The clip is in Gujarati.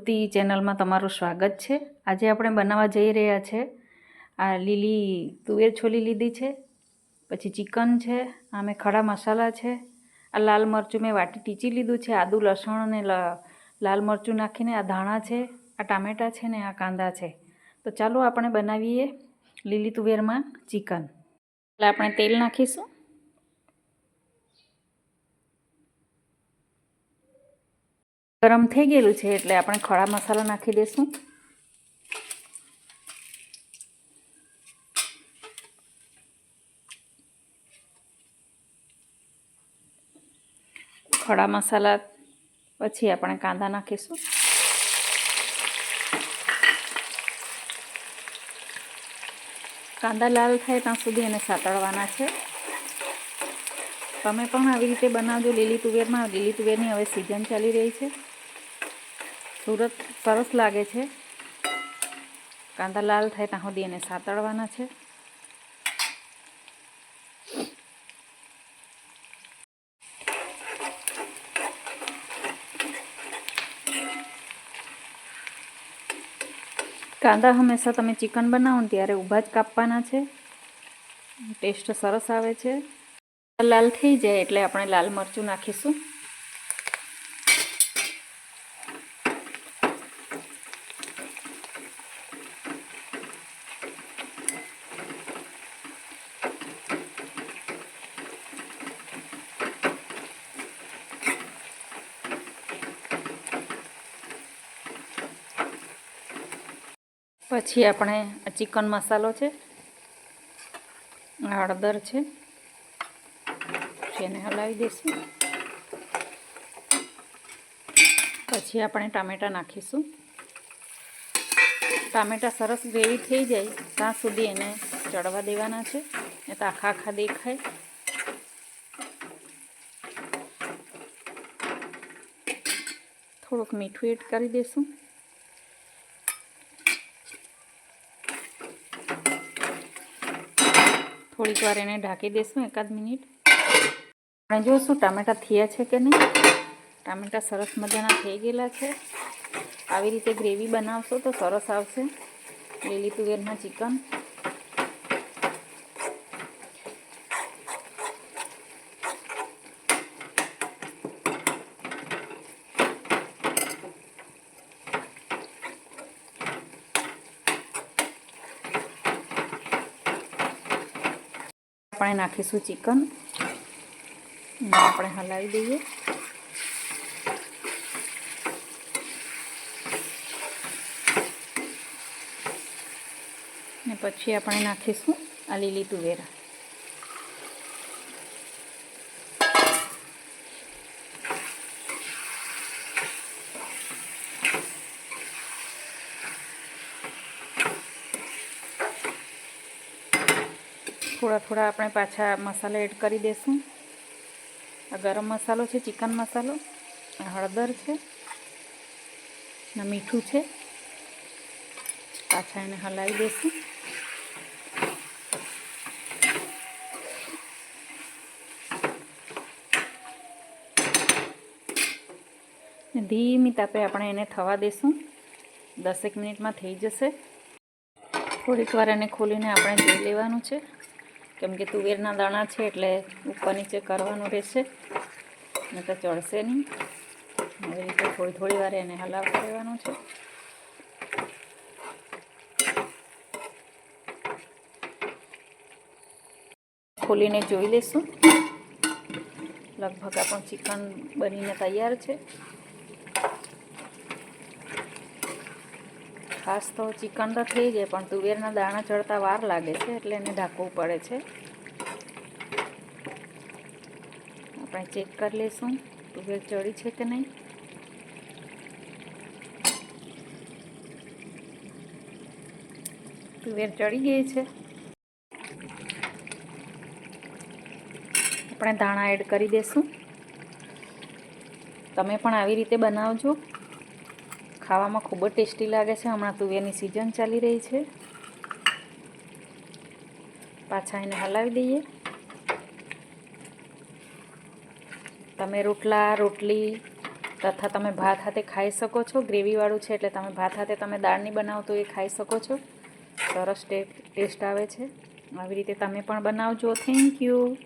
તૃપ્તિ ચેનલમાં તમારું સ્વાગત છે। આજે આપણે બનાવવા જઈ રહ્યા છે આ લીલી તુવેર છોલી લીધી છે, પછી ચિકન છે, આમે ખડા મસાલા છે, આ લાલ મરચું મેં વાટી ટીચી લીધું છે, આદુ લસણ અને લાલ મરચું નાખીને આ ધાણા છે, આ ટામેટાં છે ને આ કાંદા છે। તો ચાલો આપણે બનાવીએ લીલી તુવેરમાં ચિકન। એટલે આપણે તેલ નાખીશું। ગરમ થઈ ગયેલું છે એટલે આપણે ખડા મસાલા નાખી દઈશું। ખડા મસાલા પછી આપણે કાંદા નાખીશું। કાંદા લાલ થાય ત્યાં સુધી એને સાતળવાના છે। તમે પણ આવી રીતે બનાવજો લીલી તુવેરમાં। લીલી તુવેરની હવે સિઝન ચાલી રહી છે, સરસ લાગે છે। કાંદા લાલ થાય ત્યાં સુધી એને સાતળવાના છે। કાંદા હંમેશા તમે ચિકન બનાવો ને ત્યારે ઊભા જ કાપવાના છે, ટેસ્ટ સરસ આવે છે। લાલ થઈ જાય એટલે આપણે લાલ મરચું નાખીશું। પછી આપણે આ ચિકન મસાલો છે, હળદર છે, એને હલાવી દઈશું। પછી આપણે ટામેટાં નાખીશું। ટામેટાં સરસ ગ્રેવી થઈ જાય ત્યાં સુધી એને ચડવા દેવાના છે, ને તો આખા આખા દેખાય। થોડુંક મીઠું એડ કરી દઈશું। થોડીક વાર એને ઢાંકી દઈશું, એકાદ મિનિટ। આપણે જોઈશું ટામેટાં થયા છે કે નહીં। ટામેટાં સરસ મજાના થઈ ગયેલા છે। આવી રીતે ગ્રેવી બનાવશો તો સરસ આવશે લીલી તુવેરના ચિકન। આપણે નાખીશું ચિકન, આપણે હલાવી દઈએ। ને પછી આપણે નાખીશું આ લીલી તુવેર। થોડા થોડા આપણે પાછા મસાલા એડ કરી દઈશું। આ ગરમ મસાલો છે, ચિકન મસાલો, આ હળદર છે, ને મીઠું છે। પાછા એને હલાવી દઈશું। ધીમી તાપે આપણે એને થવા દઈશું, 10 મિનિટમાં થઈ જશે। થોડીક વાર એને ખોલીને આપણે જોઈ લેવાનું છે, કેમ કે તુવેરના દાણા છે એટલે ઉપર નીચે કરવાનું રહેશે, નહીં તો ચડશે નહીં। આવી રીતે થોડી થોડી વાર એને હલાવતા રહેવાનું છે। ખોલીને જોઈ લઈશું। લગભગ આપણું ચિકન બનીને તૈયાર છે। ખાસ તો ચિકન તો થઈ જાય, પણ તુવેરના દાણા ચડતા વાર લાગે છે એટલે એને ઢાંકવું પડે છે। આપણે ચેક કરી લઈશું તુવેર ચડી છે કે નહીં। તુવેર ચડી ગઈ છે। આપણે ધાણા એડ કરી દઈશું। તમે પણ આવી રીતે બનાવજો, ખાવામાં ખૂબ જ ટેસ્ટી લાગે છે। હમણાં તુવેરની સિઝન ચાલી રહી છે। પાછા એને હલાવી દઈએ। તમે રોટલા, રોટલી, તથા તમે ભાત સાથે ખાઈ શકો છો. ગ્રેવીવાળું છે એટલે તમે ભાત સાથે તમે દાળની બનાવો તો એ ખાઈ શકો છો. સરસ ટેસ્ટ આવે છે. આવી રીતે તમે પણ બનાવજો. Thank you.